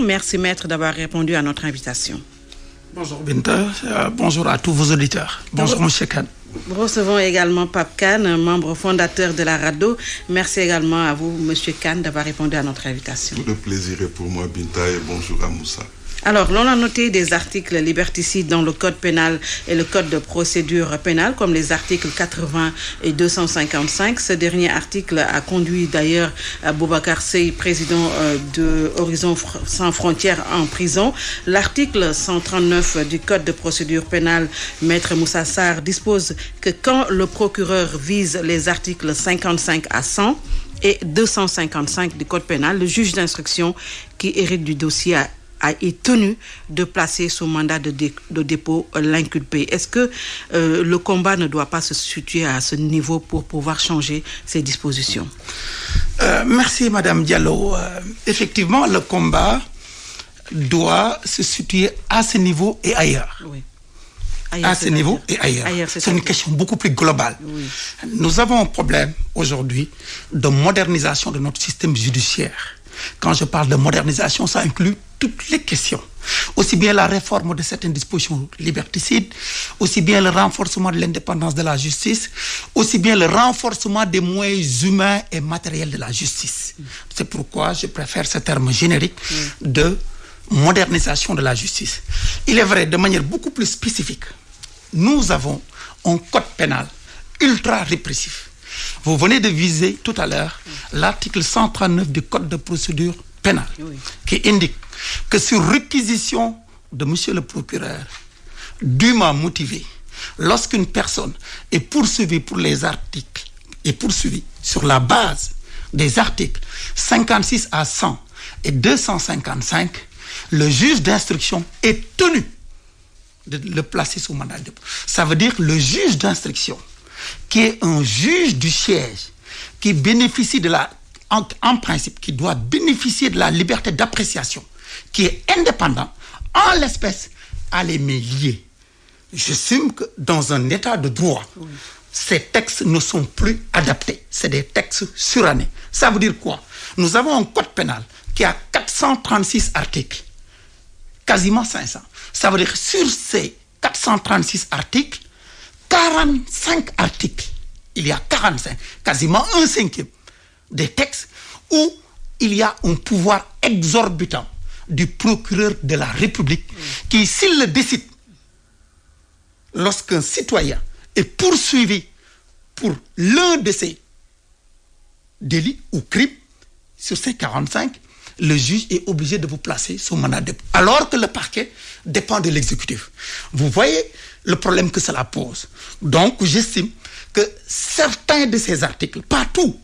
Merci maître d'avoir répondu à notre invitation. Bonjour Binta, bonjour à tous vos auditeurs. Bonjour M. Kane. Nous recevons également Pape Kane, membre fondateur de la RADDHO. Merci également à vous, M. Kane, d'avoir répondu à notre invitation. Tout le plaisir est pour moi, Binta, et bonjour à Moussa. Alors, l'on a noté des articles liberticides dans le Code pénal et le Code de procédure pénale, comme les articles 80 et 255. Ce dernier article a conduit d'ailleurs Boubacar Seye, président de Horizon Sans Frontières, en prison. L'article 139 du Code de procédure pénale, Maître Moussa Sarr, dispose que quand le procureur vise les articles 55 à 100 et 255 du Code pénal, le juge d'instruction qui hérite du dossier est tenu de placer sous mandat de dépôt l'inculpé. Est-ce que le combat ne doit pas se situer à ce niveau pour pouvoir changer ces dispositions? Merci Madame Diallo. Effectivement, le combat doit se situer à ce niveau et ailleurs. Oui. Ailleurs, à ce niveau et ailleurs. C'est une question beaucoup plus globale. Oui. Nous avons un problème aujourd'hui de modernisation de notre système judiciaire. Quand je parle de modernisation, ça inclut toutes les questions. Aussi bien la réforme de certaines dispositions liberticides, aussi bien le renforcement de l'indépendance de la justice, aussi bien le renforcement des moyens humains et matériels de la justice. C'est pourquoi je préfère ce terme générique de modernisation de la justice. Il est vrai, de manière beaucoup plus spécifique, nous avons un code pénal ultra répressif. Vous venez de viser tout à l'heure l'article 139 du Code de procédure pénale qui indique que sur réquisition de monsieur le procureur dûment motivée, lorsqu'une personne est poursuivie pour les articles, est poursuivie sur la base des articles 56 à 100 et 255, le juge d'instruction est tenu de le placer sous mandat de dépôt. Ça veut dire que le juge d'instruction, qui est un juge du siège, qui bénéficie de en principe, qui doit bénéficier de la liberté d'appréciation, qui est indépendant, en l'espèce, à les mains liées. J'estime que dans un état de droit, ces textes ne sont plus adaptés. C'est des textes surannés. Ça veut dire quoi? Nous avons un code pénal qui a 436 articles, quasiment 500. Ça veut dire que sur ces 436 articles, 45 articles, il y a 45, quasiment un cinquième des textes où il y a un pouvoir exorbitant du procureur de la République qui, s'il le décide, lorsqu'un citoyen est poursuivi pour l'un de ces délits ou crimes, sur ces 45, le juge est obligé de vous placer sous mandat de dépôt. Alors que le parquet dépend de l'exécutif. Vous voyez le problème que cela pose. Donc, j'estime que certains de ces articles, pas tous,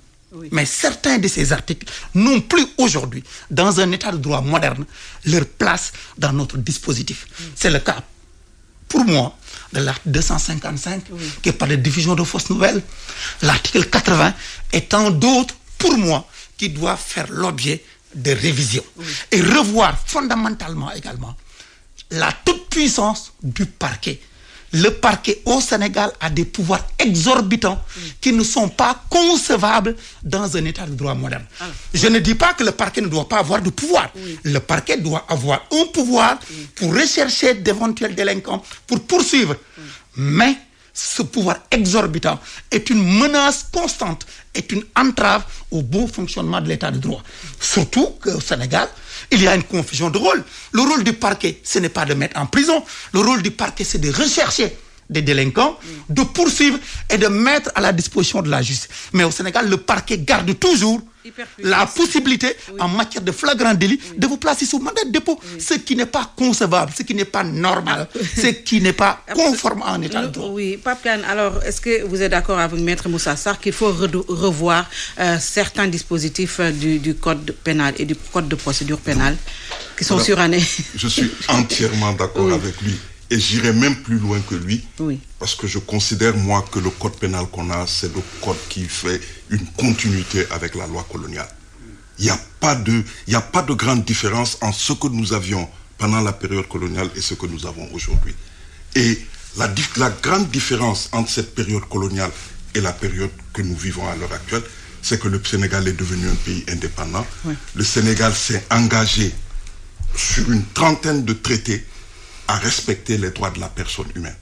mais certains de ces articles n'ont plus aujourd'hui, dans un état de droit moderne, leur place dans notre dispositif. C'est le cas, pour moi, de l'article 255, qui parle de diffusion de fausses nouvelles, l'article 80, et tant d'autres, pour moi, qui doivent faire l'objet de révision. Et revoir fondamentalement également la toute-puissance du parquet. Le parquet au Sénégal a des pouvoirs exorbitants qui ne sont pas concevables dans un état de droit moderne. Je ne dis pas que le parquet ne doit pas avoir de pouvoir. Le parquet doit avoir un pouvoir pour rechercher d'éventuels délinquants, pour poursuivre. Mais ce pouvoir exorbitant est une menace constante, est une entrave au bon fonctionnement de l'état de droit. Surtout qu'au Sénégal, il y a une confusion de rôle. Le rôle du parquet, ce n'est pas de mettre en prison. Le rôle du parquet, c'est de rechercher des délinquants, de poursuivre et de mettre à la disposition de la justice. Mais au Sénégal, le parquet garde toujours la possibilité, en matière de flagrant délit, de vous placer sous mandat de dépôt. Ce qui n'est pas concevable, ce qui n'est pas normal, ce qui n'est pas conforme à un état de droit. Oui, Pape Kane, alors est-ce que vous êtes d'accord avec Maître Moussa Sarr qu'il faut revoir certains dispositifs du Code pénal et du Code de procédure pénale qui sont surannés? Je suis entièrement d'accord avec lui. Et j'irai même plus loin que lui, parce que je considère, moi, que le code pénal qu'on a, c'est le code qui fait une continuité avec la loi coloniale. Il n'y a pas de grande différence entre ce que nous avions pendant la période coloniale et ce que nous avons aujourd'hui. Et la grande différence entre cette période coloniale et la période que nous vivons à l'heure actuelle, c'est que le Sénégal est devenu un pays indépendant. Le Sénégal s'est engagé sur une trentaine de traités, à respecter les droits de la personne humaine.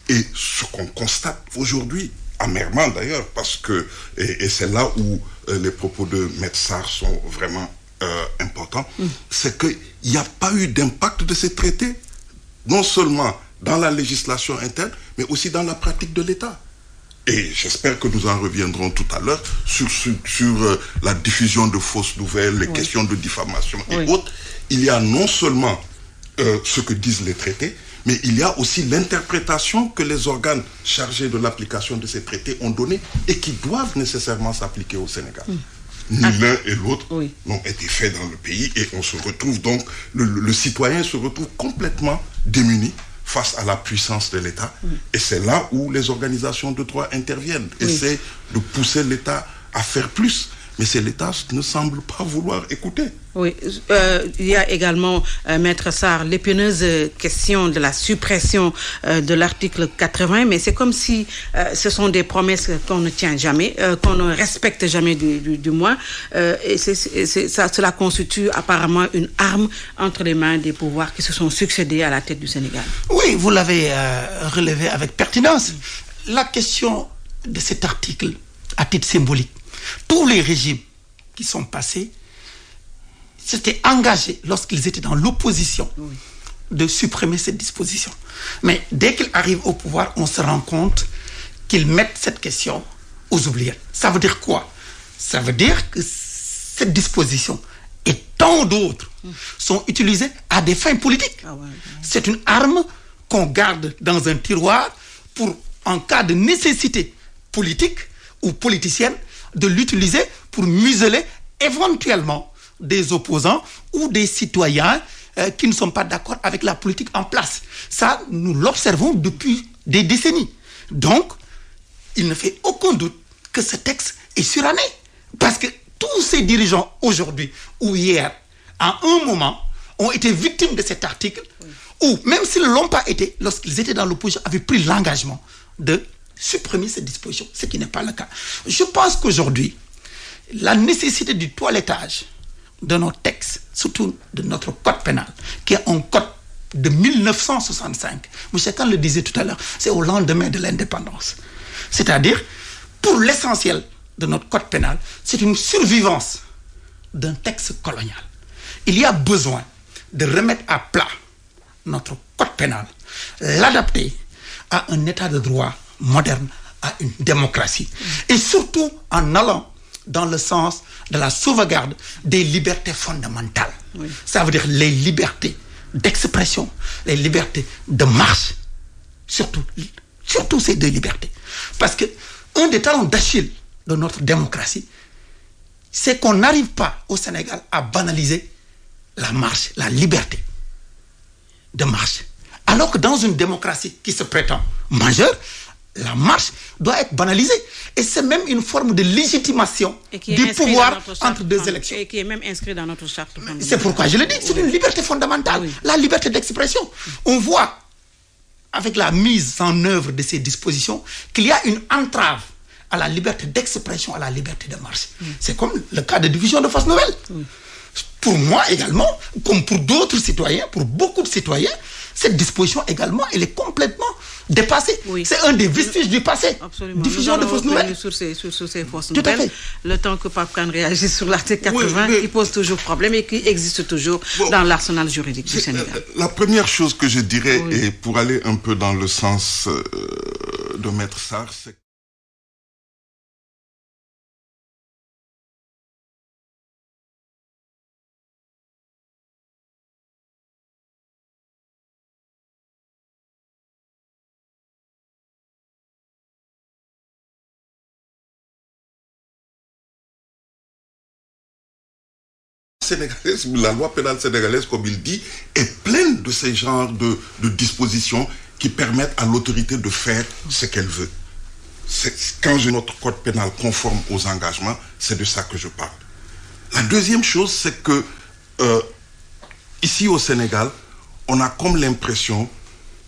Et ce qu'on constate aujourd'hui, amèrement d'ailleurs, parce que, et c'est là où les propos de Maître Sarr sont vraiment importants, c'est qu'il n'y a pas eu d'impact de ces traités, non seulement dans la législation interne, mais aussi dans la pratique de l'État. Et j'espère que nous en reviendrons tout à l'heure sur la diffusion de fausses nouvelles, les questions de diffamation et autres. Il y a non seulement ce que disent les traités, mais il y a aussi l'interprétation que les organes chargés de l'application de ces traités ont donnée et qui doivent nécessairement s'appliquer au Sénégal. Ni l'un et l'autre n'ont été faits dans le pays et on se retrouve donc, le citoyen se retrouve complètement démuni face à la puissance de l'État. Et c'est là où les organisations de droit interviennent, essaient de pousser l'État à faire plus. Mais c'est l'État qui ne semble pas vouloir écouter. Oui, il y a également, Maître Sarr, l'épineuse question de la suppression de l'article 80, mais c'est comme si ce sont des promesses qu'on ne tient jamais, qu'on ne respecte jamais du moins, et cela constitue apparemment une arme entre les mains des pouvoirs qui se sont succédés à la tête du Sénégal. Oui, vous l'avez relevé avec pertinence. La question de cet article, à titre symbolique, tous les régimes qui sont passés s'étaient engagés lorsqu'ils étaient dans l'opposition de supprimer cette disposition. Mais dès qu'ils arrivent au pouvoir, on se rend compte qu'ils mettent cette question aux oubliettes. Ça veut dire quoi? Ça veut dire que cette disposition et tant d'autres sont utilisées à des fins politiques. C'est une arme qu'on garde dans un tiroir pour, en cas de nécessité politique ou politicienne, de l'utiliser pour museler éventuellement des opposants ou des citoyens qui ne sont pas d'accord avec la politique en place. Ça, nous l'observons depuis des décennies. Donc, il ne fait aucun doute que ce texte est suranné. Parce que tous ces dirigeants aujourd'hui ou hier, à un moment, ont été victimes de cet article, ou même s'ils ne l'ont pas été, lorsqu'ils étaient dans l'opposition, avaient pris l'engagement de supprimer cette disposition, ce qui n'est pas le cas. Je pense qu'aujourd'hui, la nécessité du toilettage de nos textes, surtout de notre code pénal, qui est un code de 1965, M. Khan le disait tout à l'heure, c'est au lendemain de l'indépendance. C'est-à-dire, pour l'essentiel de notre code pénal, c'est une survivance d'un texte colonial. Il y a besoin de remettre à plat notre code pénal, l'adapter à un état de droit moderne, à une démocratie. Et surtout en allant dans le sens de la sauvegarde des libertés fondamentales. Ça veut dire les libertés d'expression, les libertés de marche, surtout ces deux libertés. Parce que un des talons d'Achille de notre démocratie, c'est qu'on n'arrive pas au Sénégal à banaliser la marche, la liberté de marche. Alors que dans une démocratie qui se prétend majeure, la marche doit être banalisée. Et c'est même une forme de légitimation du pouvoir entre deux élections. Et qui est même inscrit dans notre charte. C'est pourquoi je le dis, c'est une liberté fondamentale, la liberté d'expression. On voit, avec la mise en œuvre de ces dispositions, qu'il y a une entrave à la liberté d'expression, à la liberté de marche. C'est comme le cas de diffusion de fausses nouvelles. Pour moi également, comme pour d'autres citoyens, pour beaucoup de citoyens, cette disposition également, elle est complètement dépassée. C'est un des vestiges du passé. Absolument. Diffusion de fausses nouvelles. Sur ces fausses nouvelles. Le temps que Pape Khan réagisse sur l'article 80, il pose toujours problème et qui existe toujours dans l'arsenal juridique du Sénégal. La première chose que je dirais, et pour aller un peu dans le sens de Maître Sarr, c'est sénégalaise, la loi pénale sénégalaise, comme il dit, est pleine de ces genres de dispositions qui permettent à l'autorité de faire ce qu'elle veut. Quand j'ai notre code pénal conforme aux engagements, c'est de ça que je parle. La deuxième chose, c'est que ici au Sénégal, on a comme l'impression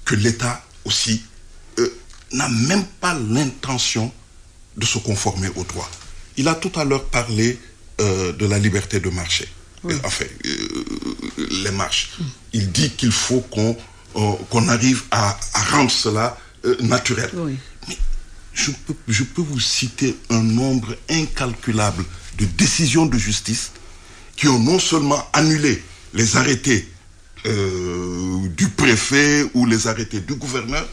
que l'État aussi n'a même pas l'intention de se conformer au droit. Il a tout à l'heure parlé de la liberté de marché. les marches. Il dit qu'il faut qu'on arrive à rendre cela naturel. Oui. Mais je peux vous citer un nombre incalculable de décisions de justice qui ont non seulement annulé les arrêtés du préfet ou les arrêtés du gouverneur,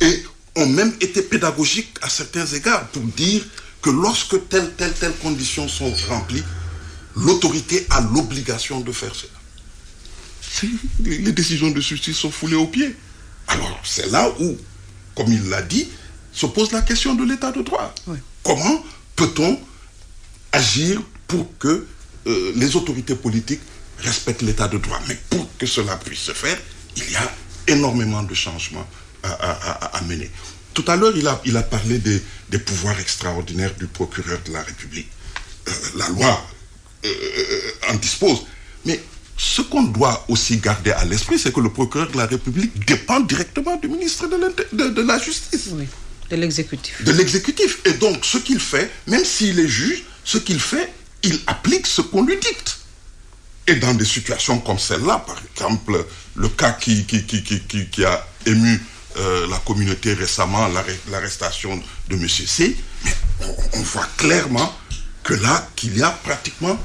et ont même été pédagogiques à certains égards pour dire que lorsque telle conditions sont remplies, l'autorité a l'obligation de faire cela. Les décisions de justice sont foulées aux pieds. Alors, c'est là où, comme il l'a dit, se pose la question de l'état de droit. Oui. Comment peut-on agir pour que les autorités politiques respectent l'état de droit? Mais pour que cela puisse se faire, il y a énormément de changements à mener. Tout à l'heure, il a parlé des pouvoirs extraordinaires du procureur de la République. La loi en dispose. Mais ce qu'on doit aussi garder à l'esprit, c'est que le procureur de la République dépend directement du ministre de la Justice. Oui, de l'exécutif. De l'exécutif. Et donc, ce qu'il fait, même s'il est juge, ce qu'il fait, il applique ce qu'on lui dicte. Et dans des situations comme celle-là, par exemple, le cas qui a ému la communauté récemment, l'arrestation de M. C, mais on voit clairement que là, qu'il y a pratiquement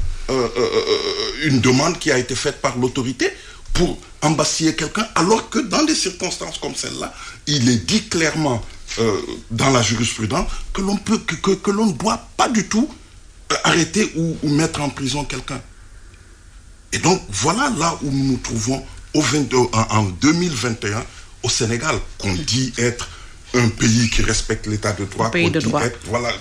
une demande qui a été faite par l'autorité pour embastiller quelqu'un, alors que dans des circonstances comme celle-là, il est dit clairement dans la jurisprudence que l'on ne doit pas du tout arrêter ou mettre en prison quelqu'un. Et donc, voilà là où nous nous trouvons en 2021 au Sénégal, qu'on dit être un pays qui respecte l'état de droit. Un pays de droit. Voilà,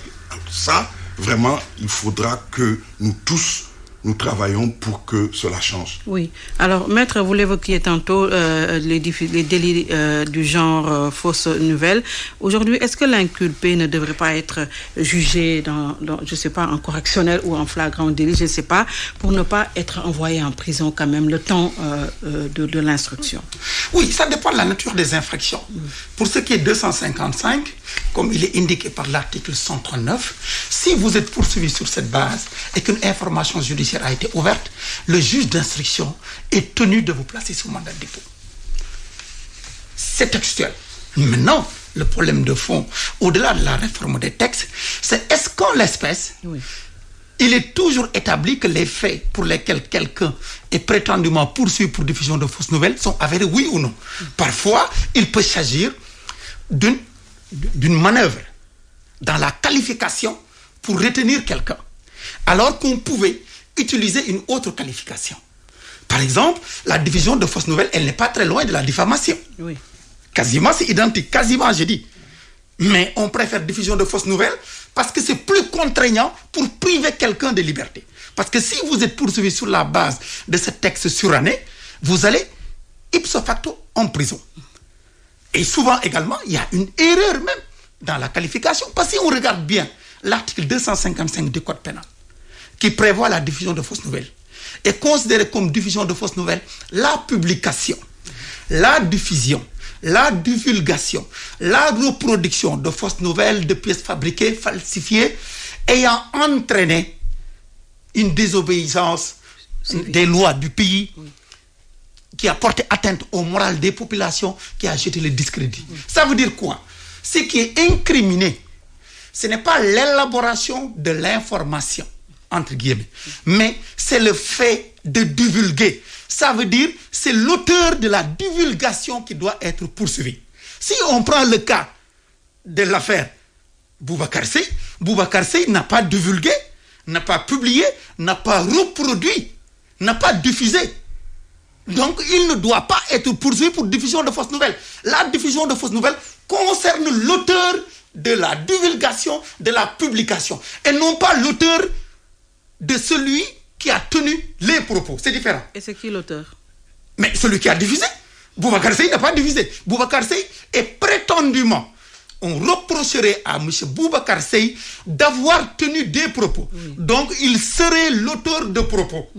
ça, vraiment, il faudra que nous tous, nous travaillons pour que cela change. Oui. Alors, Maître, vous l'évoquiez tantôt, les délits du genre fausse nouvelle. Aujourd'hui, est-ce que l'inculpé ne devrait pas être jugé dans je ne sais pas, en correctionnel ou en flagrant délit, je ne sais pas, pour ne pas être envoyé en prison quand même le temps de l'instruction? Oui, ça dépend de la nature des infractions. Pour ce qui est 255, comme il est indiqué par l'article 139, si vous êtes poursuivi sur cette base et qu'une information judiciaire a été ouverte, le juge d'instruction est tenu de vous placer sous mandat de dépôt. C'est textuel. Maintenant, le problème de fond, au-delà de la réforme des textes, c'est est-ce qu'en l'espèce, il est toujours établi que les faits pour lesquels quelqu'un est prétendument poursuivi pour diffusion de fausses nouvelles sont avérés, oui ou non? Parfois, il peut s'agir d'une manœuvre dans la qualification pour retenir quelqu'un, alors qu'on pouvait utiliser une autre qualification. Par exemple, la diffusion de fausses nouvelles, elle n'est pas très loin de la diffamation. Oui. Quasiment, c'est identique. Quasiment, je dis. Mais on préfère diffusion de fausses nouvelles parce que c'est plus contraignant pour priver quelqu'un de liberté. Parce que si vous êtes poursuivi sur la base de ce texte suranné, vous allez ipso facto en prison. Et souvent également, il y a une erreur même dans la qualification. Parce que si on regarde bien l'article 255 du Code pénal, qui prévoit la diffusion de fausses nouvelles, est considéré comme diffusion de fausses nouvelles la publication, la diffusion, la divulgation, la reproduction de fausses nouvelles, de pièces fabriquées, falsifiées, ayant entraîné une désobéissance des lois du pays, qui a porté atteinte au moral des populations, qui a jeté le discrédit. Ça veut dire quoi? Ce qui est incriminé, ce n'est pas l'élaboration de l'information, entre guillemets, mais c'est le fait de divulguer. Ça veut dire c'est l'auteur de la divulgation qui doit être poursuivi. Si on prend le cas de l'affaire Boubacar Seye n'a pas divulgué, n'a pas publié, n'a pas reproduit, n'a pas diffusé. Donc il ne doit pas être poursuivi pour diffusion de fausses nouvelles. La diffusion de fausses nouvelles concerne l'auteur de la divulgation, de la publication, et non pas l'auteur de celui qui a tenu les propos. C'est différent. Et c'est qui l'auteur? Mais celui qui a diffusé. Boubacar Seye n'a pas diffusé. Boubacar Seye est prétendument, on reprocherait à M. Boubacar Seye d'avoir tenu des propos. Oui. Donc il serait l'auteur de propos.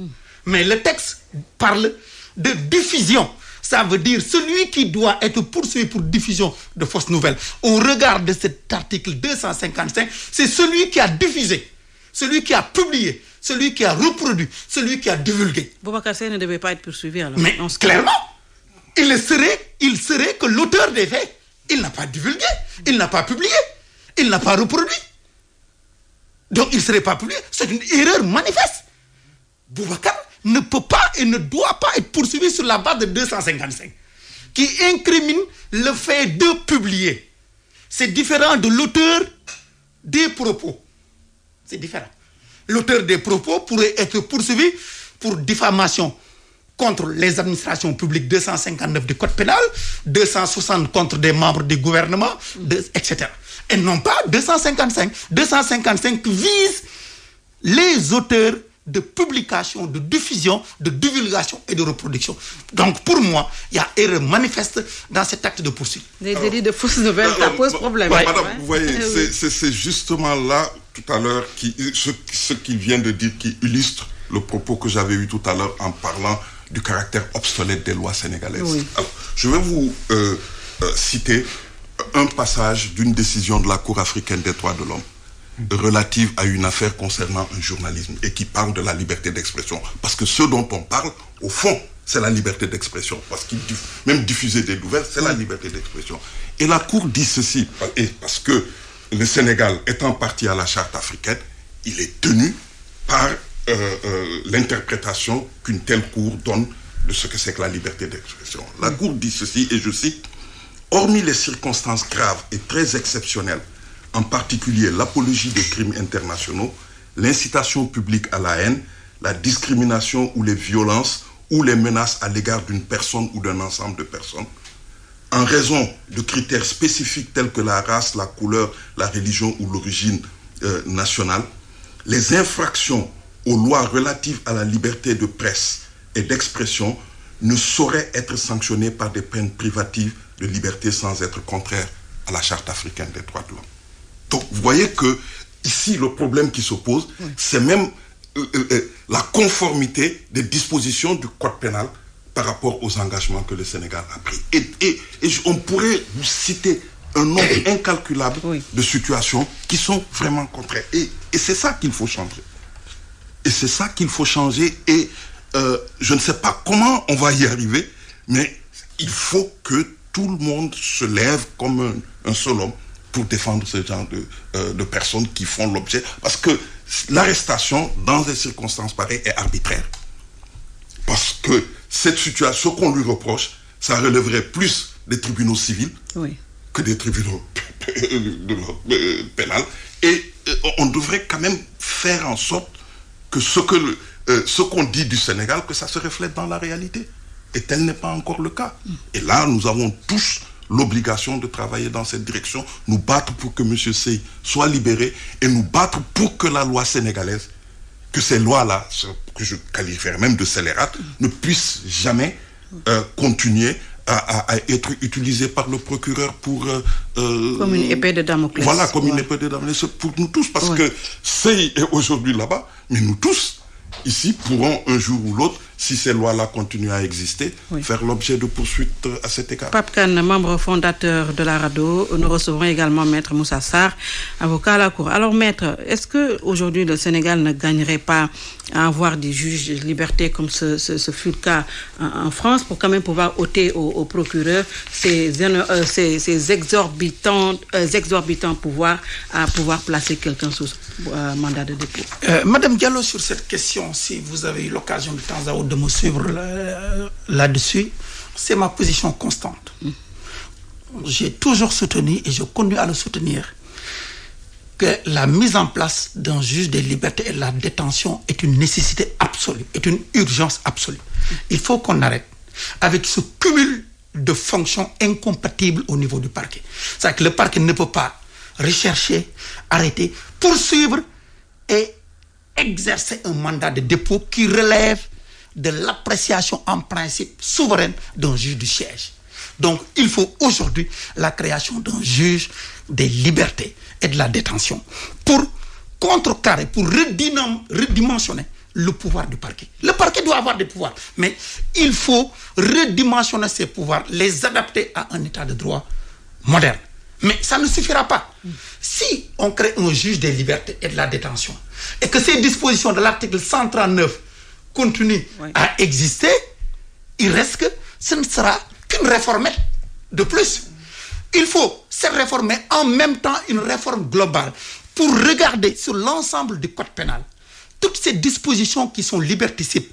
Mais le texte parle de diffusion. Ça veut dire celui qui doit être poursuivi pour diffusion de fausses nouvelles. Au regard de cet article 255, c'est celui qui a diffusé, celui qui a publié, celui qui a reproduit, celui qui a divulgué. Boubacar Seye ne devait pas être poursuivi alors. Mais clairement, il serait que l'auteur des faits. Il n'a pas divulgué, il n'a pas publié, il n'a pas reproduit. Donc il ne serait pas publié. C'est une erreur manifeste. Boubacar ne peut pas et ne doit pas être poursuivi sur la base de 255 qui incrimine le fait de publier. C'est différent de l'auteur des propos. C'est différent. L'auteur des propos pourrait être poursuivi pour diffamation contre les administrations publiques, 259 du code pénal, 260 contre des membres du gouvernement, etc. Et non pas 255. 255 vise les auteurs de publication, de diffusion, de divulgation et de reproduction. Donc pour moi, il y a erreur manifeste dans cet acte de poursuite. Les délits de fausses nouvelles, ça pose problème. Madame, vous voyez, c'est justement là, tout à l'heure, ce qu'il vient de dire qui illustre le propos que j'avais eu tout à l'heure en parlant du caractère obsolète des lois sénégalaises. Oui. Alors, je vais vous citer un passage d'une décision de la Cour africaine des droits de l'homme relative à une affaire concernant un journalisme et qui parle de la liberté d'expression. Parce que ce dont on parle, au fond, c'est la liberté d'expression. Parce que même diffuser des nouvelles, c'est la liberté d'expression. Et la Cour dit ceci, parce que le Sénégal étant parti à la charte africaine, il est tenu par l'interprétation qu'une telle Cour donne de ce que c'est que la liberté d'expression. La Cour dit ceci, et je cite, « Hormis les circonstances graves et très exceptionnelles, en particulier l'apologie des crimes internationaux, l'incitation publique à la haine, la discrimination ou les violences ou les menaces à l'égard d'une personne ou d'un ensemble de personnes, en raison de critères spécifiques tels que la race, la couleur, la religion ou l'origine nationale, les infractions aux lois relatives à la liberté de presse et d'expression ne sauraient être sanctionnées par des peines privatives de liberté sans être contraires à la Charte africaine des droits de l'homme. » Donc, vous voyez que ici, le problème qui se pose, c'est même la conformité des dispositions du Code pénal par rapport aux engagements que le Sénégal a pris. Et on pourrait vous citer un nombre incalculable de situations qui sont vraiment contraires. Et c'est ça qu'il faut changer. Et c'est ça qu'il faut changer. Et je ne sais pas comment on va y arriver, mais il faut que tout le monde se lève comme un seul homme pour défendre ce genre de personnes qui font l'objet. Parce que l'arrestation, dans des circonstances pareilles, est arbitraire. Parce que cette situation, ce qu'on lui reproche, ça relèverait plus des tribunaux civils que des tribunaux pénals. Et on devrait quand même faire en sorte que ce qu'on dit du Sénégal, que ça se reflète dans la réalité. Et tel n'est pas encore le cas. Et là, nous avons tous l'obligation de travailler dans cette direction, nous battre pour que M. Seye soit libéré et nous battre pour que la loi sénégalaise, que ces lois-là, que je qualifierais même de scélérates, ne puissent jamais continuer à être utilisées par le procureur pour... comme une épée de Damoclès. Voilà, comme une épée de Damoclès pour nous tous, parce que Seye est aujourd'hui là-bas, mais nous tous, ici, pourront un jour ou l'autre, si ces lois-là continuent à exister, faire l'objet de poursuites à cet égard. Pape Kane, membre fondateur de la RADDHO, nous recevrons également Maître Moussa Sarr, avocat à la Cour. Alors Maître, est-ce qu'aujourd'hui le Sénégal ne gagnerait pas à avoir des juges de liberté comme ce fut le cas en France pour quand même pouvoir ôter aux procureurs ces exorbitants pouvoirs à pouvoir placer quelqu'un sous mandat de dépôt? Madame Diallo, sur cette question, si vous avez eu l'occasion de temps à autre de me suivre là-dessus, c'est ma position constante. J'ai toujours soutenu et je continue à le soutenir que la mise en place d'un juge des libertés et de la détention est une nécessité absolue, est une urgence absolue. Il faut qu'on arrête avec ce cumul de fonctions incompatibles au niveau du parquet. C'est-à-dire que le parquet ne peut pas rechercher, arrêter, poursuivre et exercer un mandat de dépôt qui relève de l'appréciation en principe souveraine d'un juge du siège. Donc, il faut aujourd'hui la création d'un juge des libertés et de la détention pour contrecarrer, pour redimensionner le pouvoir du parquet. Le parquet doit avoir des pouvoirs, mais il faut redimensionner ces pouvoirs, les adapter à un état de droit moderne. Mais ça ne suffira pas. Si on crée un juge des libertés et de la détention, et que ces dispositions de l'article 139 continuent à exister, il reste que ce ne sera qu'une réformette de plus. Il faut se réformer en même temps une réforme globale pour regarder sur l'ensemble du code pénal toutes ces dispositions qui sont liberticides.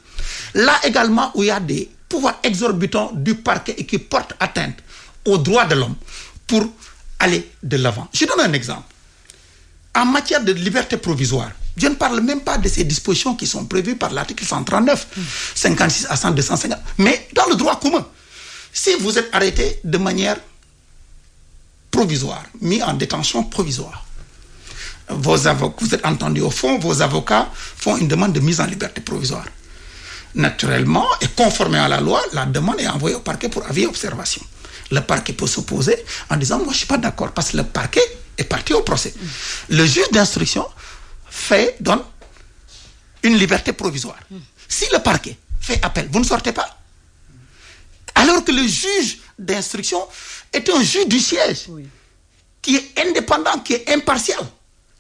Là également où il y a des pouvoirs exorbitants du parquet et qui portent atteinte aux droits de l'homme pour aller de l'avant. Je donne un exemple. En matière de liberté provisoire, je ne parle même pas de ces dispositions qui sont prévues par l'article 139, 56 à 100, 250, mais dans le droit commun. Si vous êtes arrêté de manière provisoire, mis en détention provisoire, vous êtes entendu au fond, vos avocats font une demande de mise en liberté provisoire. Naturellement, et conformément à la loi, la demande est envoyée au parquet pour avis et observation. Le parquet peut s'opposer en disant « moi je ne suis pas d'accord » parce que le parquet est parti au procès. Le juge d'instruction donne une liberté provisoire. Si le parquet fait appel, vous ne sortez pas. Alors que le juge d'instruction est un juge du siège qui est indépendant, qui est impartial.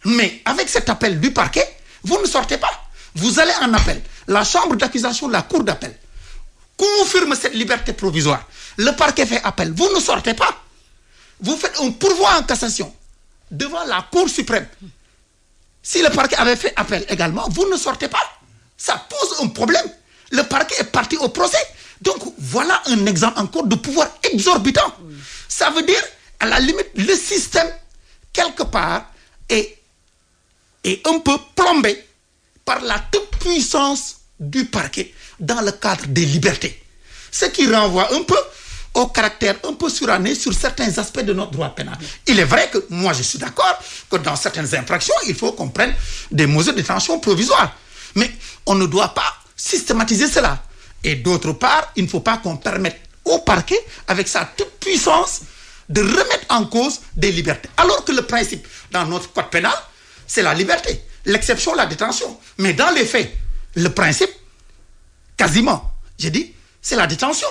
Mais avec cet appel du parquet, vous ne sortez pas. Vous allez en appel. La chambre d'accusation de la cour d'appel confirme cette liberté provisoire. Le parquet fait appel. Vous ne sortez pas. Vous faites un pourvoi en cassation devant la Cour suprême. Si le parquet avait fait appel également, vous ne sortez pas. Ça pose un problème. Le parquet est parti au procès. Donc voilà un exemple encore de pouvoir exorbitant. Ça veut dire, à la limite, le système, quelque part, est un peu plombé par la toute-puissance du parquet dans le cadre des libertés. Ce qui renvoie un peu au caractère un peu suranné sur certains aspects de notre droit pénal. Il est vrai que moi je suis d'accord que dans certaines infractions, il faut qu'on prenne des mesures de détention provisoire. Mais on ne doit pas systématiser cela. Et d'autre part, il ne faut pas qu'on permette au parquet, avec sa toute-puissance, de remettre en cause des libertés. Alors que le principe dans notre code pénal, c'est la liberté. L'exception, la détention. Mais dans les faits, le principe, quasiment, j'ai dit, c'est la détention.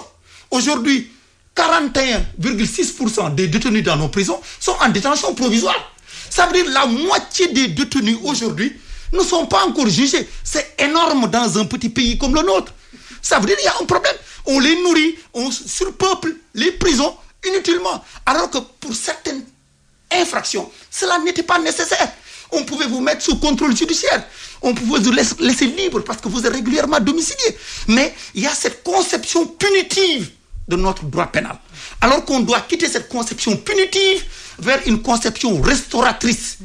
Aujourd'hui, 41,6% des détenus dans nos prisons sont en détention provisoire. Ça veut dire la moitié des détenus aujourd'hui ne sont pas encore jugés. C'est énorme dans un petit pays comme le nôtre. Ça veut dire qu'il y a un problème. On les nourrit, on surpeuple les prisons inutilement. Alors que pour certaines infractions, cela n'était pas nécessaire. On pouvait vous mettre sous contrôle judiciaire. On pouvait vous laisser libre parce que vous êtes régulièrement domicilié. Mais il y a cette conception punitive de notre droit pénal. Alors qu'on doit quitter cette conception punitive vers une conception restauratrice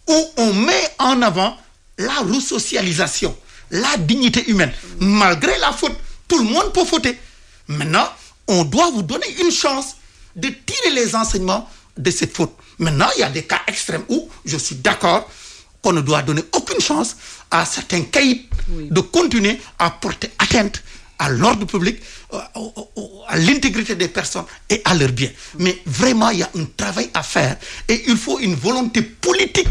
où on met en avant la resocialisation, la dignité humaine. Malgré la faute, tout le monde peut fauter. Maintenant, on doit vous donner une chance de tirer les enseignements de cette faute. Maintenant, il y a des cas extrêmes où je suis d'accord qu'on ne doit donner aucune chance à certains caïds de continuer à porter atteinte à l'ordre public, à l'intégrité des personnes et à leurs biens. Mais vraiment, il y a un travail à faire et il faut une volonté politique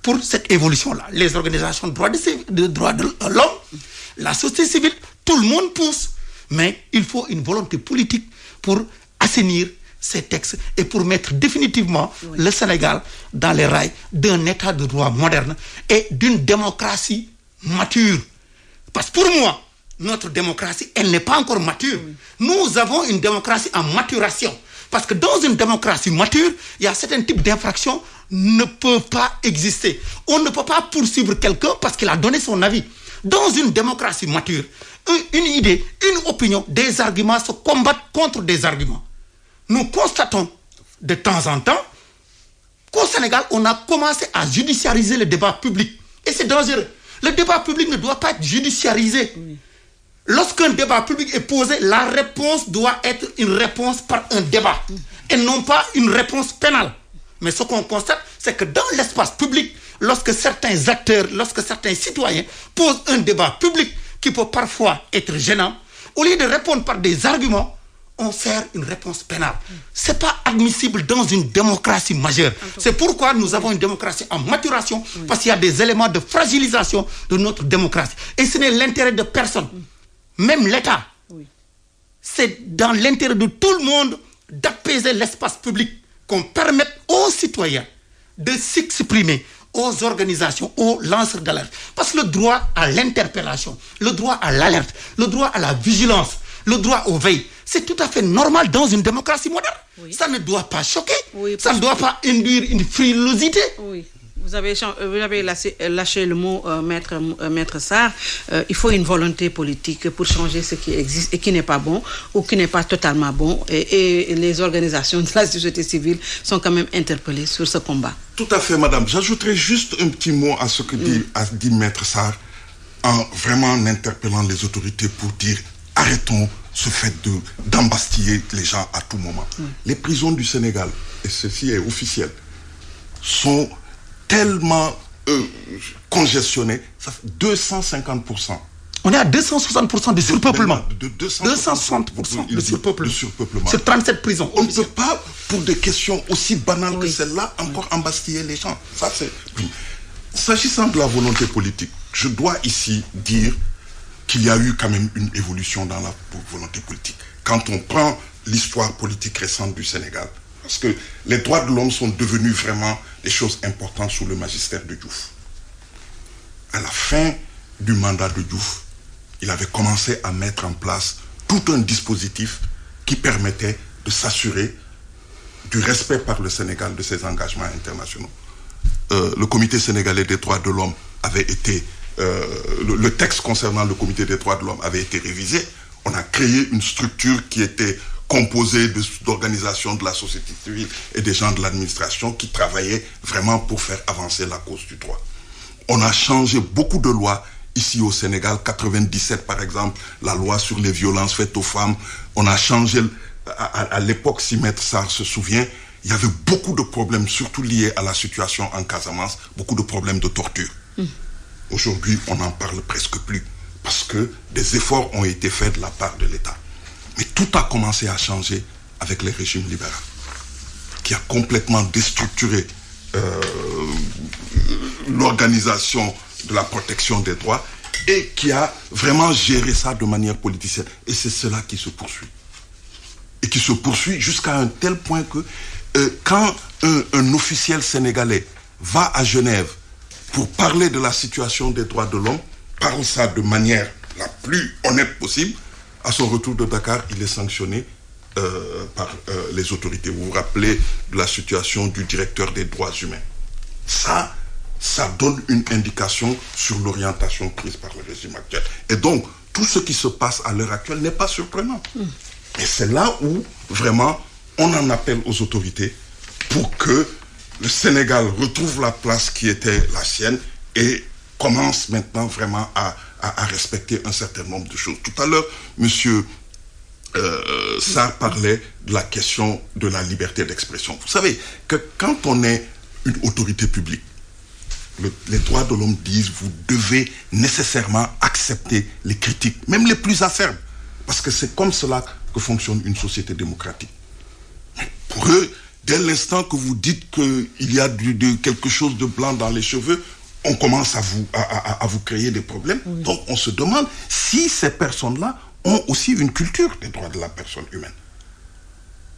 pour cette évolution-là. Les organisations de droits de l'homme, la société civile, tout le monde pousse. Mais il faut une volonté politique pour assainir ces textes et pour mettre définitivement le Sénégal dans les rails d'un état de droit moderne et d'une démocratie mature. Parce que pour moi, notre démocratie, elle n'est pas encore mature. Nous avons une démocratie en maturation. Parce que dans une démocratie mature, il y a certains types d'infractions ne peuvent pas exister. On ne peut pas poursuivre quelqu'un parce qu'il a donné son avis. Dans une démocratie mature, une idée, une opinion, des arguments se combattent contre des arguments. Nous constatons de temps en temps qu'au Sénégal, on a commencé à judiciariser le débat public. Et c'est dangereux. Le débat public ne doit pas être judiciarisé. Lorsqu'un débat public est posé, la réponse doit être une réponse par un débat et non pas une réponse pénale. Mais ce qu'on constate, c'est que dans l'espace public, lorsque certains acteurs, lorsque certains citoyens posent un débat public qui peut parfois être gênant, au lieu de répondre par des arguments, on sert une réponse pénale. Ce n'est pas admissible dans une démocratie majeure. C'est pourquoi nous avons une démocratie en maturation, parce qu'il y a des éléments de fragilisation de notre démocratie. Et ce n'est l'intérêt de personne, même l'État. C'est dans l'intérêt de tout le monde d'apaiser l'espace public qu'on permette aux citoyens de s'exprimer, aux organisations, aux lanceurs d'alerte. Parce que le droit à l'interpellation, le droit à l'alerte, le droit à la vigilance, le droit au veille, c'est tout à fait normal dans une démocratie moderne. Oui. Ça ne doit pas choquer, ça ne doit pas induire une frilosité. Oui. Vous avez lâché le mot, Maître Sarr. Il faut une volonté politique pour changer ce qui existe et qui n'est pas bon ou qui n'est pas totalement bon. Et les organisations de la société civile sont quand même interpellées sur ce combat. Tout à fait, madame. J'ajouterai juste un petit mot à ce que dit Maître Sarr, en vraiment interpellant les autorités pour dire arrêtons ce fait d'embastiller les gens à tout moment. Les prisons du Sénégal, et ceci est officiel, sont tellement congestionné, ça fait 250%. On est à 260% de surpeuplement. De 260% de surpeuplement. Sur 37 prisons. On ne peut pas, pour des questions aussi banales que celle-là, encore embastiller les gens. Ça, c'est... S'agissant de la volonté politique, je dois ici dire qu'il y a eu quand même une évolution dans la volonté politique. Quand on prend l'histoire politique récente du Sénégal, parce que les droits de l'homme sont devenus vraiment des choses importantes sous le magistère de Diouf. À la fin du mandat de Diouf, il avait commencé à mettre en place tout un dispositif qui permettait de s'assurer du respect par le Sénégal de ses engagements internationaux. Le Comité sénégalais des droits de l'homme avait été... le texte concernant le Comité des droits de l'homme avait été révisé. On a créé une structure qui était composée d'organisations de la société civile et des gens de l'administration qui travaillaient vraiment pour faire avancer la cause du droit. On a changé beaucoup de lois ici au Sénégal, 97 par exemple, la loi sur les violences faites aux femmes. On a changé, à l'époque, si Maître Sarr se souvient, il y avait beaucoup de problèmes, surtout liés à la situation en Casamance, beaucoup de problèmes de torture. Aujourd'hui, on n'en parle presque plus, parce que des efforts ont été faits de la part de l'État. Mais tout a commencé à changer avec les régimes libéraux, qui a complètement déstructuré l'organisation de la protection des droits et qui a vraiment géré ça de manière politicienne. Et c'est cela qui se poursuit. Et qui se poursuit jusqu'à un tel point que quand un officiel sénégalais va à Genève pour parler de la situation des droits de l'homme, parle ça de manière la plus honnête possible, à son retour de Dakar, il est sanctionné par les autorités. Vous vous rappelez de la situation du directeur des droits humains. Ça donne une indication sur l'orientation prise par le régime actuel. Et donc, tout ce qui se passe à l'heure actuelle n'est pas surprenant. Et c'est là où, vraiment, on en appelle aux autorités pour que le Sénégal retrouve la place qui était la sienne et commence maintenant vraiment à respecter un certain nombre de choses. Tout à l'heure, monsieur Sarr parlait de la question de la liberté d'expression. Vous savez que quand on est une autorité publique, les droits de l'homme disent vous devez nécessairement accepter les critiques, même les plus acerbes, parce que c'est comme cela que fonctionne une société démocratique. Mais pour eux, dès l'instant que vous dites qu'il y a quelque chose de blanc dans les cheveux, on commence à vous créer des problèmes. Oui. Donc on se demande si ces personnes-là ont aussi une culture des droits de la personne humaine.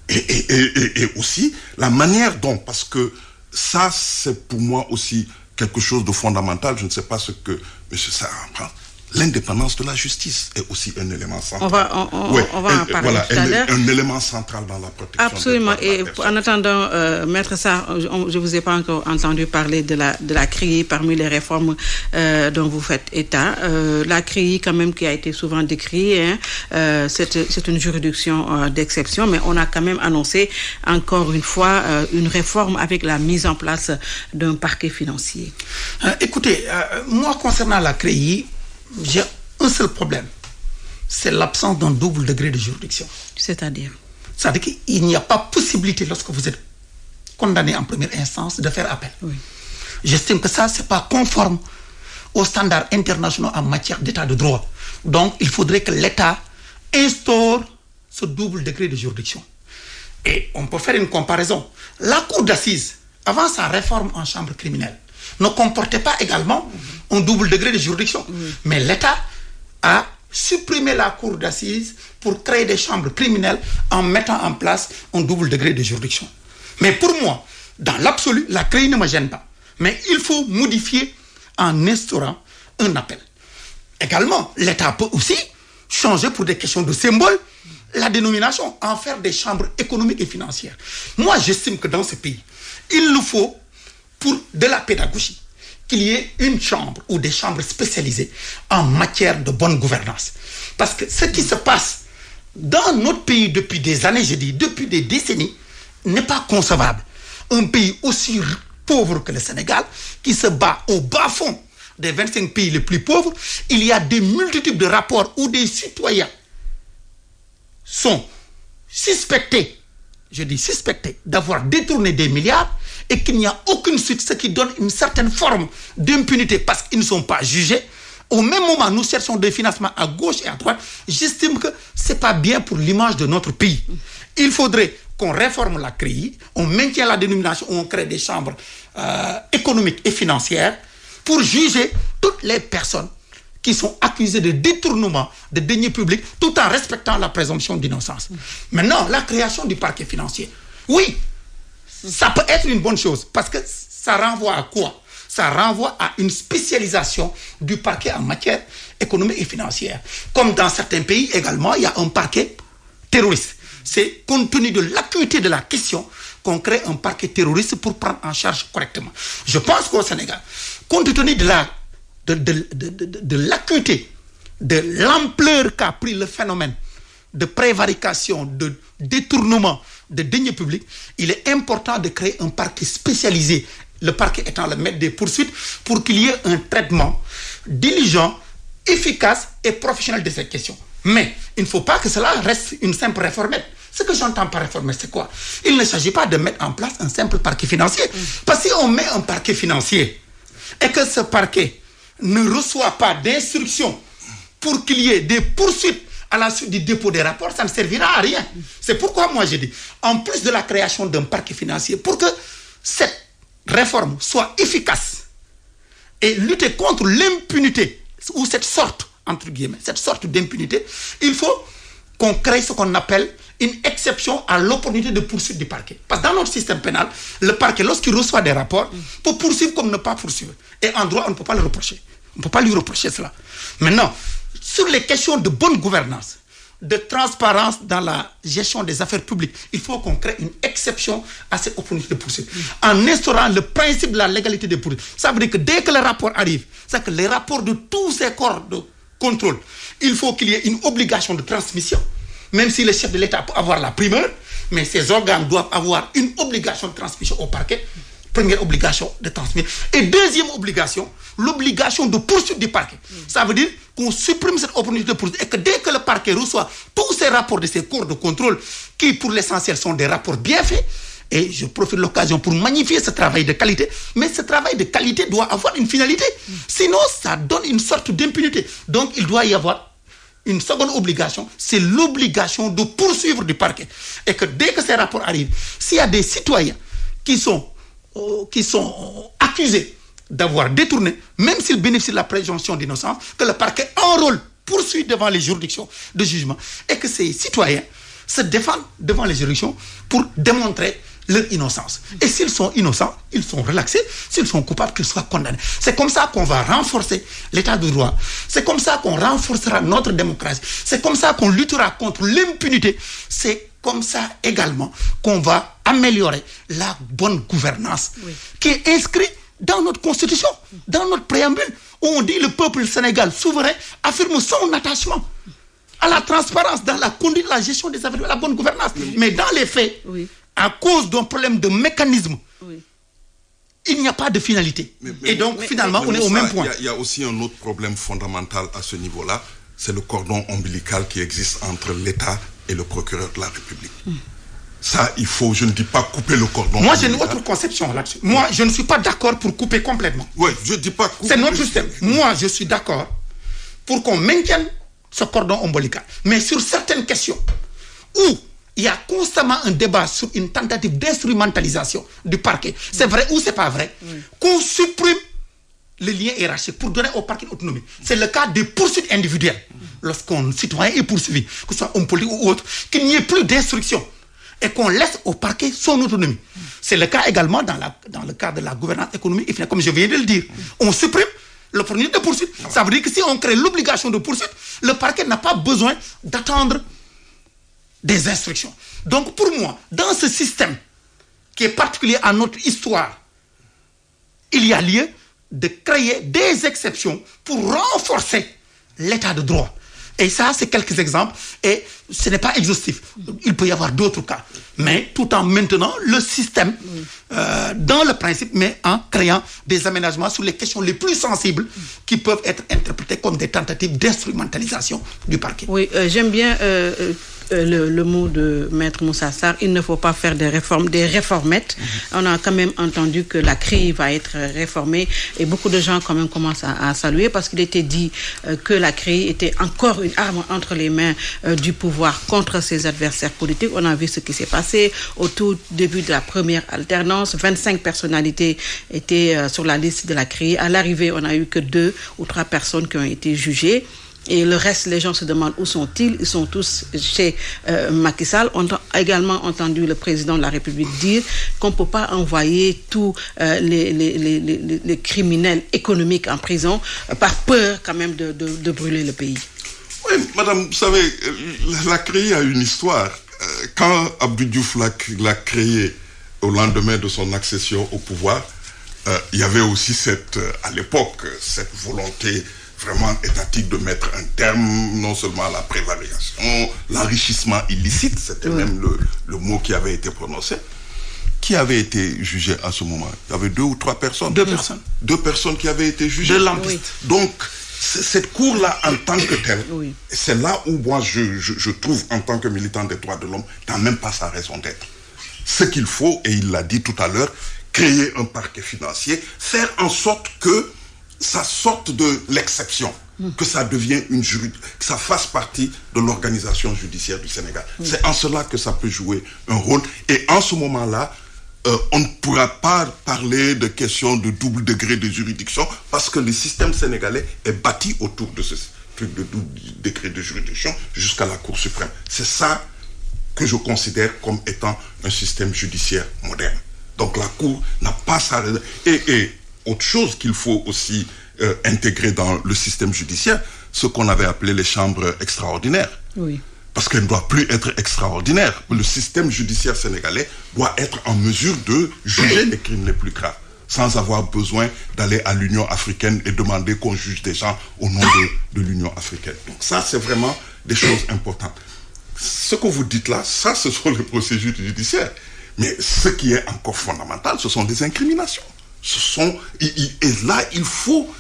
Et aussi la manière dont, parce que ça c'est pour moi aussi quelque chose de fondamental, je ne sais pas ce que M. Sarr en pense. L'indépendance de la justice est aussi un élément central. On va en parler tout à l'heure. Un élément central dans la protection. Absolument. Et en attendant, Maître Sarr, je ne vous ai pas encore entendu parler de la CREI parmi les réformes dont vous faites état. La CREI, quand même, qui a été souvent décriée, c'est une juridiction d'exception, mais on a quand même annoncé encore une fois une réforme avec la mise en place d'un parquet financier. Écoutez, moi, concernant la CREI, j'ai un seul problème, c'est l'absence d'un double degré de juridiction. C'est-à-dire qu'il n'y a pas possibilité, lorsque vous êtes condamné en première instance, de faire appel. Oui. J'estime que ça, ce n'est pas conforme aux standards internationaux en matière d'état de droit. Donc, il faudrait que l'État instaure ce double degré de juridiction. Et on peut faire une comparaison. La cour d'assises, avant sa réforme en chambre criminelle, ne comportait pas également un double degré de juridiction. Mais l'État a supprimé la cour d'assises pour créer des chambres criminelles en mettant en place un double degré de juridiction. Mais pour moi, dans l'absolu, la CREI ne me gêne pas. Mais il faut modifier en instaurant un appel. Également, l'État peut aussi changer pour des questions de symbole la dénomination, en faire des chambres économiques et financières. Moi, j'estime que dans ce pays, il nous faut, pour de la pédagogie, qu'il y ait une chambre ou des chambres spécialisées en matière de bonne gouvernance. Parce que ce qui se passe dans notre pays depuis des années, je dis, depuis des décennies, n'est pas concevable. Un pays aussi pauvre que le Sénégal, qui se bat au bas-fond des 25 pays les plus pauvres, il y a des multitudes de rapports où des citoyens sont suspectés, je dis suspectés, d'avoir détourné des milliards et qu'il n'y a aucune suite, ce qui donne une certaine forme d'impunité parce qu'ils ne sont pas jugés. Au même moment, nous cherchons des financements à gauche et à droite. J'estime que ce n'est pas bien pour l'image de notre pays. Il faudrait qu'on réforme la CREI, on maintient la dénomination, on crée des chambres économiques et financières pour juger toutes les personnes qui sont accusées de détournement de deniers publics tout en respectant la présomption d'innocence. Maintenant, la création du parquet financier. Oui, ça peut être une bonne chose parce que ça renvoie à quoi? Ça renvoie à une spécialisation du parquet en matière économique et financière. Comme dans certains pays également, il y a un parquet terroriste. C'est compte tenu de l'acuité de la question qu'on crée un parquet terroriste pour prendre en charge correctement. Je pense qu'au Sénégal, compte tenu de l'acuité, de l'ampleur qu'a pris le phénomène de prévarication, de détournement de deniers publics, il est important de créer un parquet spécialisé, le parquet étant le maître des poursuites, pour qu'il y ait un traitement diligent, efficace et professionnel de cette question. Mais il ne faut pas que cela reste une simple réformette. Ce que j'entends par réformer, c'est quoi? Il ne s'agit pas de mettre en place un simple parquet financier. Parce que si on met un parquet financier et que ce parquet ne reçoit pas d'instructions pour qu'il y ait des poursuites à la suite du dépôt des rapports, ça ne servira à rien. C'est pourquoi moi j'ai dit, en plus de la création d'un parquet financier, pour que cette réforme soit efficace et lutter contre l'impunité, ou cette sorte, entre guillemets, cette sorte d'impunité, il faut qu'on crée ce qu'on appelle une exception à l'opportunité de poursuite du parquet. Parce que dans notre système pénal, le parquet, lorsqu'il reçoit des rapports, peut poursuivre comme ne pas poursuivre. Et en droit, on ne peut pas le reprocher. On ne peut pas lui reprocher cela. Maintenant, sur les questions de bonne gouvernance, de transparence dans la gestion des affaires publiques, il faut qu'on crée une exception à cette opportunité de poursuite. En instaurant le principe de la légalité des poursuites. Ça veut dire que dès que le rapport arrive, c'est que les rapports de tous ces corps de contrôle, il faut qu'il y ait une obligation de transmission. Même si le chef de l'État peut avoir la primeur, mais ces organes doivent avoir une obligation de transmission au parquet. Première obligation de transmettre. Et deuxième obligation, l'obligation de poursuite du parquet. Ça veut dire qu'on supprime cette opportunité de poursuite et que dès que le parquet reçoit tous ces rapports de ces corps de contrôle, qui pour l'essentiel sont des rapports bien faits, et je profite de l'occasion pour magnifier ce travail de qualité, mais ce travail de qualité doit avoir une finalité. Sinon, ça donne une sorte d'impunité. Donc, il doit y avoir une seconde obligation, c'est l'obligation de poursuivre du parquet. Et que dès que ces rapports arrivent, s'il y a des citoyens qui sont accusés d'avoir détourné, même s'ils bénéficient de la présomption d'innocence, que le parquet enrôle, poursuit devant les juridictions de jugement et que ces citoyens se défendent devant les juridictions pour démontrer leur innocence. Et s'ils sont innocents, ils sont relaxés. S'ils sont coupables, qu'ils soient condamnés. C'est comme ça qu'on va renforcer l'état de droit. C'est comme ça qu'on renforcera notre démocratie. C'est comme ça qu'on luttera contre l'impunité. C'est comme ça également qu'on va améliorer la bonne gouvernance qui est inscrite dans notre constitution, dans notre préambule, où on dit le peuple sénégal souverain affirme son attachement à la transparence dans la conduite, la gestion des affaires, la bonne gouvernance. Mais dans les faits, à cause d'un problème de mécanisme, il n'y a pas de finalité. Et donc, finalement, on est au même point. Il y a aussi un autre problème fondamental à ce niveau-là, c'est le cordon ombilical qui existe entre l'État et le procureur de la République. Ça, il faut, je ne dis pas couper le cordon. Moi, j'ai une autre conception là-dessus. Moi, je ne suis pas d'accord pour couper complètement. Oui, je ne dis pas couper. C'est notre système. Moi, je suis d'accord pour qu'on maintienne ce cordon ombilical. Mais sur certaines questions où il y a constamment un débat sur une tentative d'instrumentalisation du parquet, c'est vrai ou c'est pas vrai, qu'on supprime le lien hiérarchique pour donner au parquet autonomie. C'est le cas des poursuites individuelles. Lorsqu'un citoyen est poursuivi, que ce soit homme politique ou autre, qu'il n'y ait plus d'instruction et qu'on laisse au parquet son autonomie. C'est le cas également dans le cadre de la gouvernance économique et financière, comme je viens de le dire. On supprime l'opportunité de poursuite. Ça veut dire que si on crée l'obligation de poursuite, le parquet n'a pas besoin d'attendre des instructions. Donc pour moi, dans ce système qui est particulier à notre histoire, il y a lieu de créer des exceptions pour renforcer l'état de droit. Et ça, c'est quelques exemples. Et ce n'est pas exhaustif. Il peut y avoir d'autres cas. Mais tout en maintenant le système dans le principe, mais en créant des aménagements sur les questions les plus sensibles qui peuvent être interprétées comme des tentatives d'instrumentalisation du parquet. Oui, j'aime bien le mot de Maître Moussa Sarr. Il ne faut pas faire des réformettes. On a quand même entendu que la CREI va être réformée et beaucoup de gens quand même commencent à saluer parce qu'il était dit que la CREI était encore une arme entre les mains du pouvoir contre ses adversaires politiques. On a vu ce qui s'est passé au tout début de la première alternance. 25 personnalités étaient sur la liste de la CREI. À l'arrivée, on n'a eu que 2 ou 3 personnes qui ont été jugées. Et le reste, les gens se demandent où sont-ils. Ils sont tous chez Macky Sall. On a également entendu le président de la République dire qu'on ne peut pas envoyer tous les criminels économiques en prison par peur quand même de brûler le pays. Oui, madame, vous savez, la CREI a une histoire. Quand Abdou Diouf l'a créée au lendemain de son accession au pouvoir, il y avait aussi à l'époque cette volonté vraiment étatique de mettre un terme non seulement à la prévarication, l'enrichissement illicite, c'était même le mot qui avait été prononcé. Qui avait été jugé à ce moment? Il y avait 2 ou 3 personnes. 2 personnes. 2 personnes qui avaient été jugées. 2 lampistes. Oui. Donc, cette cour-là, en tant que telle, c'est là où moi, je trouve, en tant que militant des droits de l'homme, n'a même pas sa raison d'être. Ce qu'il faut, et il l'a dit tout à l'heure, créer un parquet financier, faire en sorte que ça sorte de l'exception, que ça devienne que ça fasse partie de l'organisation judiciaire du Sénégal. C'est en cela que ça peut jouer un rôle. Et en ce moment-là, on ne pourra pas parler de questions de double degré de juridiction parce que le système sénégalais est bâti autour de ce truc de double degré de juridiction jusqu'à la Cour suprême. C'est ça que je considère comme étant un système judiciaire moderne. Donc la Cour n'a pas ça. Et autre chose qu'il faut aussi intégrer dans le système judiciaire, ce qu'on avait appelé les chambres extraordinaires. Oui. Parce qu'elle ne doit plus être extraordinaire. Le système judiciaire sénégalais doit être en mesure de juger les crimes les plus graves, sans avoir besoin d'aller à l'Union africaine et demander qu'on juge des gens au nom de l'Union africaine. Donc ça, c'est vraiment des choses importantes. Ce que vous dites là, ça, ce sont les procédures judiciaires. Mais ce qui est encore fondamental, ce sont des incriminations. Et là, il faut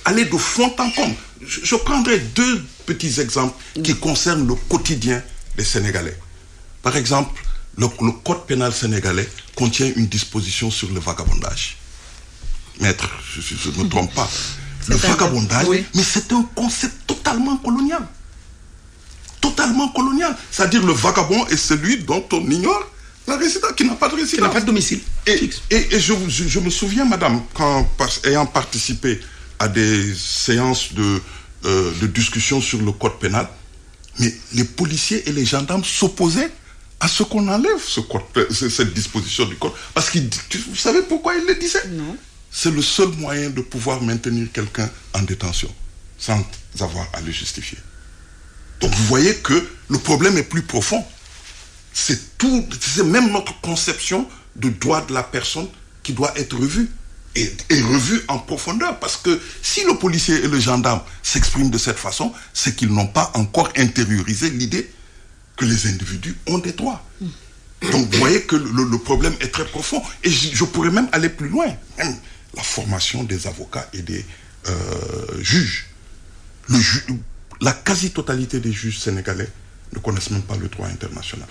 aller de fond en comble. Je prendrai 2 petits exemples qui concernent le quotidien des Sénégalais. Par exemple, le code pénal sénégalais contient une disposition sur le vagabondage. Maître, je ne me trompe pas. Le vagabondage, mais c'est un concept totalement colonial. Totalement colonial. C'est-à-dire le vagabond est celui dont on ignore la résidence, qui n'a pas de résidence. Qui n'a pas de domicile. Et je me souviens, madame, ayant participé à des séances de discussion sur le code pénal, mais les policiers et les gendarmes s'opposaient à ce qu'on enlève cette disposition du code. Parce que vous savez pourquoi ils le disaient? Non. C'est le seul moyen de pouvoir maintenir quelqu'un en détention, sans avoir à le justifier. Donc vous voyez que le problème est plus profond. C'est même notre conception de droit de la personne qui doit être revue. Et revue en profondeur. Parce que si le policier et le gendarme s'expriment de cette façon, c'est qu'ils n'ont pas encore intériorisé l'idée que les individus ont des droits. Donc vous voyez que le problème est très profond. Et je pourrais même aller plus loin. Même la formation des avocats et des juges. La quasi-totalité des juges sénégalais ne connaissent même pas le droit international.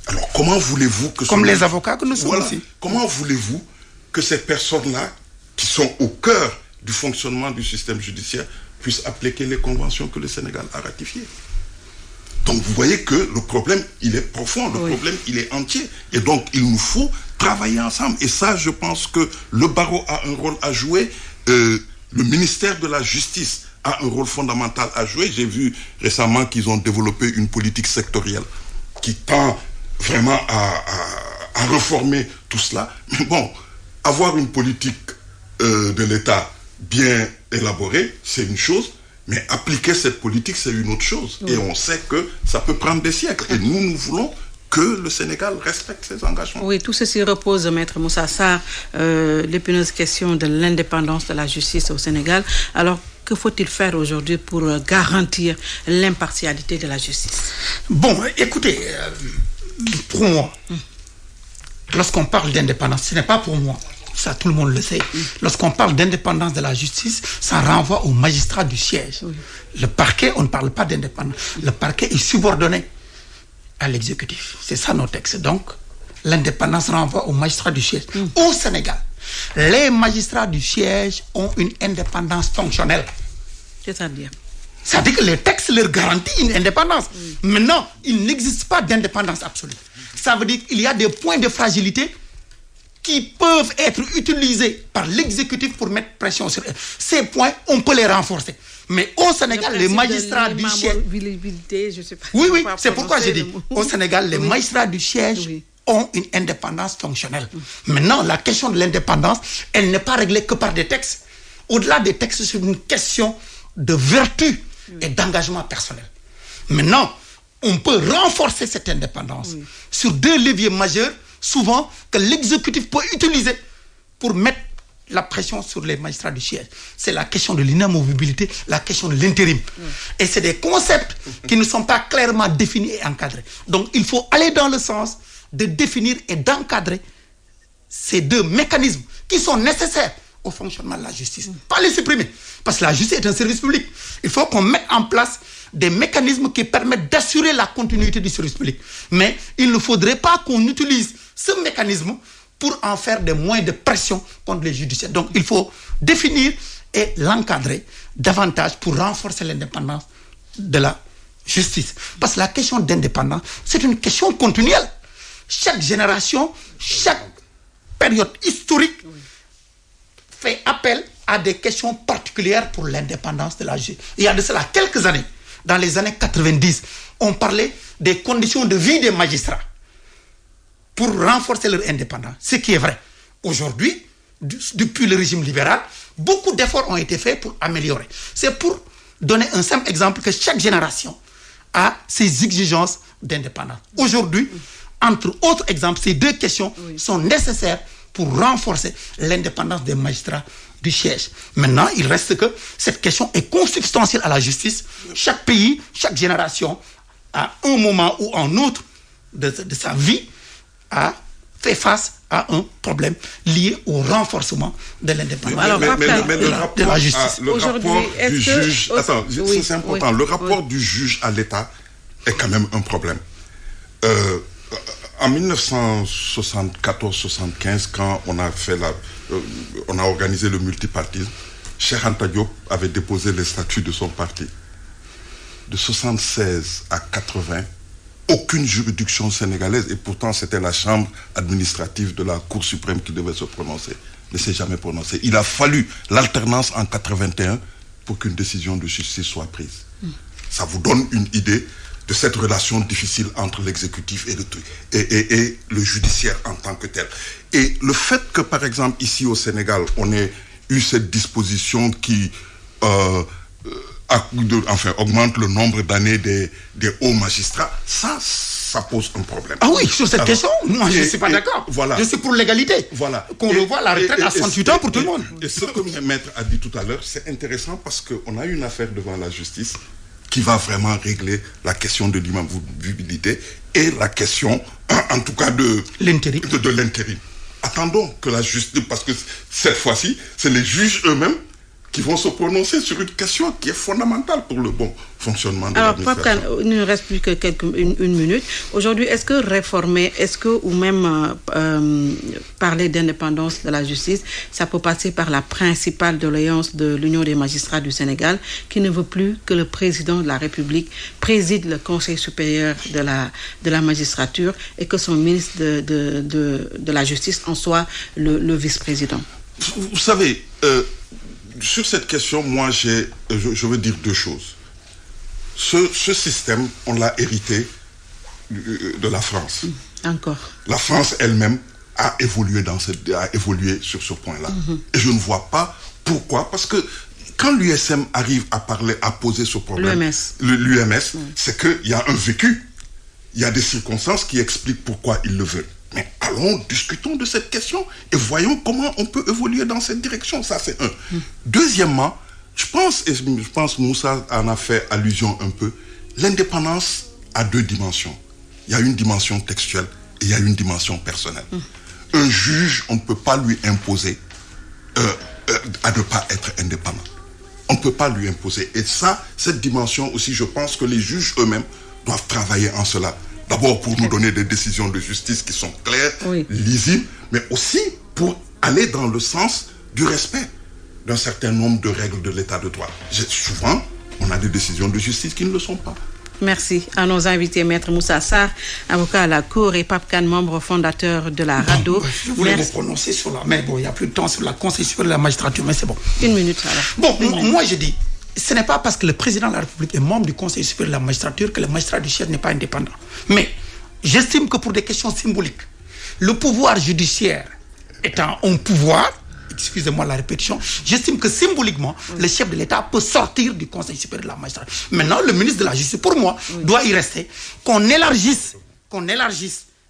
Alors comment voulez-vous que... Comme les avocats que nous sommes ici. Comment voulez-vous que ces personnes-là, qui sont au cœur du fonctionnement du système judiciaire, puissent appliquer les conventions que le Sénégal a ratifiées? Donc vous voyez que le problème, il est profond, le problème, il est entier. Et donc il nous faut travailler ensemble. Et ça, je pense que le barreau a un rôle à jouer, le ministère de la Justice a un rôle fondamental à jouer. J'ai vu récemment qu'ils ont développé une politique sectorielle qui tend vraiment à reformer tout cela. Mais bon, avoir une politique de l'État bien élaborée, c'est une chose, mais appliquer cette politique, c'est une autre chose. Oui. Et on sait que ça peut prendre des siècles. Et nous voulons que le Sénégal respecte ses engagements. Oui, tout ceci repose, Maître Moussa Sarr, l'épineuse question de l'indépendance de la justice au Sénégal. Alors, que faut-il faire aujourd'hui pour garantir l'impartialité de la justice? Bon, écoutez, pour moi, lorsqu'on parle d'indépendance, ce n'est pas pour moi. Ça, tout le monde le sait. Lorsqu'on parle d'indépendance de la justice, ça renvoie au magistrat du siège. Oui. Le parquet, on ne parle pas d'indépendance. Le parquet est subordonné à l'exécutif. C'est ça nos textes. Donc, l'indépendance renvoie au magistrat du siège. Au Sénégal, les magistrats du siège ont une indépendance fonctionnelle. C'est-à-dire? C'est-à-dire que les textes leur garantissent une indépendance. Maintenant, il n'existe pas d'indépendance absolue. Ça veut dire qu'il y a des points de fragilité qui peuvent être utilisés par l'exécutif pour mettre pression sur eux. Ces points, on peut les renforcer. Mais au Sénégal, les magistrats du siège... Je sais pas. Oui, c'est pourquoi j'ai dit. Au Sénégal, les magistrats du siège ont une indépendance fonctionnelle. Maintenant, la question de l'indépendance, elle n'est pas réglée que par des textes. Au-delà des textes, c'est une question de vertu et d'engagement personnel. Maintenant, on peut renforcer cette indépendance sur deux leviers majeurs, souvent, que l'exécutif peut utiliser pour mettre la pression sur les magistrats du siège. C'est la question de l'inamovibilité, la question de l'intérim. Et c'est des concepts qui ne sont pas clairement définis et encadrés. Donc, il faut aller dans le sens de définir et d'encadrer ces deux mécanismes qui sont nécessaires au fonctionnement de la justice. Pas les supprimer, parce que la justice est un service public. Il faut qu'on mette en place des mécanismes qui permettent d'assurer la continuité du service public. Mais il ne faudrait pas qu'on utilise ce mécanisme pour en faire des moyens de pression contre les judiciaires. Donc il faut définir et l'encadrer davantage pour renforcer l'indépendance de la justice. Parce que la question d'indépendance, c'est une question continuelle. Chaque génération, chaque période historique fait appel à des questions particulières pour l'indépendance de la justice. Il y a de cela quelques années, dans les années 90, on parlait des conditions de vie des magistrats pour renforcer leur indépendance. Ce qui est vrai. Aujourd'hui, depuis le régime libéral, beaucoup d'efforts ont été faits pour améliorer. C'est pour donner un simple exemple que chaque génération a ses exigences d'indépendance. Aujourd'hui, entre autres exemples, ces deux questions sont nécessaires pour renforcer l'indépendance des magistrats du siège. Maintenant, il reste que cette question est consubstantielle à la justice. Chaque pays, chaque génération, à un moment ou un autre de sa vie, a fait face à un problème lié au renforcement de l'indépendance de la justice. Le rapport du juge... Attends, c'est important. Le rapport du juge à l'État est quand même un problème. En 1974-75, quand on a organisé le multipartisme, Cheikh Anta Diop avait déposé les statuts de son parti. De 76 à 80, aucune juridiction sénégalaise, et pourtant c'était la chambre administrative de la Cour suprême qui devait se prononcer, ne s'est jamais prononcée. Il a fallu l'alternance en 81 pour qu'une décision de justice soit prise. Ça vous donne une idée de cette relation difficile entre l'exécutif et le judiciaire en tant que tel. Et le fait que, par exemple, ici au Sénégal, on ait eu cette disposition qui augmente le nombre d'années des hauts magistrats, ça pose un problème. Ah oui, sur cette question, moi je ne suis pas d'accord. Voilà. Je suis pour l'égalité. Voilà. Qu'on revoie la retraite à 68 ans pour tout le monde. Et ce que le maître a dit tout à l'heure, c'est intéressant parce qu'on a une affaire devant la justice qui va vraiment régler la question de l'inamovibilité et la question, en tout cas, de l'intérim. Attendons que la justice, parce que cette fois-ci, c'est les juges eux-mêmes qui vont se prononcer sur une question qui est fondamentale pour le bon fonctionnement de l'administration. Alors, Pape Kane, il ne reste plus que une minute. Aujourd'hui, est-ce que réformer, ou même parler d'indépendance de la justice, ça peut passer par la principale doléance de l'Union des magistrats du Sénégal, qui ne veut plus que le président de la République préside le Conseil supérieur de la magistrature et que son ministre de la Justice en soit le vice-président? Vous savez... sur cette question, moi, je veux dire deux choses. Ce système, on l'a hérité de la France. Encore. La France elle-même a évolué sur ce point-là. Et je ne vois pas pourquoi, parce que quand l'USM arrive à poser ce problème, l'UMS, c'est qu'il y a un vécu, il y a des circonstances qui expliquent pourquoi ils le veulent. Mais discutons de cette question et voyons comment on peut évoluer dans cette direction. Ça, c'est un. Deuxièmement, je pense Moussa en a fait allusion un peu, l'indépendance a 2 dimensions. Il y a une dimension textuelle et il y a une dimension personnelle. Un juge, on ne peut pas lui imposer à ne pas être indépendant. On ne peut pas lui imposer. Et ça, cette dimension aussi, je pense que les juges eux-mêmes doivent travailler en cela. D'abord pour nous donner des décisions de justice qui sont claires, lisibles, mais aussi pour aller dans le sens du respect d'un certain nombre de règles de l'état de droit. Souvent, on a des décisions de justice qui ne le sont pas. Merci à nos invités, Maître Moussa Sarr, avocat à la Cour, et Pape Kane, membre fondateur de la RADDHO. Je voulais vous prononcer sur la... Mais bon, il n'y a plus de temps sur la Conseil supérieur de la magistrature, mais c'est bon. 1 minute alors. Bon, moi je dis, ce n'est pas parce que le président de la République est membre du Conseil supérieur de la magistrature que le magistrat du chef n'est pas indépendant. Mais j'estime que pour des questions symboliques, le pouvoir judiciaire étant un pouvoir, excusez-moi la répétition, j'estime que symboliquement, le chef de l'État peut sortir du Conseil supérieur de la magistrature. Maintenant, le ministre de la Justice, pour moi, doit y rester, qu'on élargisse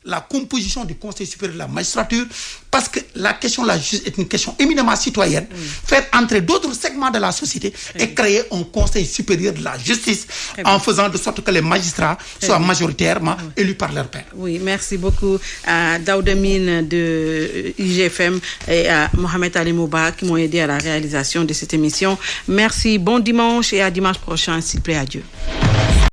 la composition du Conseil supérieur de la magistrature, parce que la question de la justice est une question éminemment citoyenne. Faire entrer d'autres segments de la société et créer un Conseil supérieur de la justice en faisant de sorte que les magistrats soient majoritairement élus par leur père. Oui, merci beaucoup à Daouda Mine de IGFM et à Mohamed Ali Mouba qui m'ont aidé à la réalisation de cette émission. Merci, bon dimanche et à dimanche prochain, s'il plaît, adieu.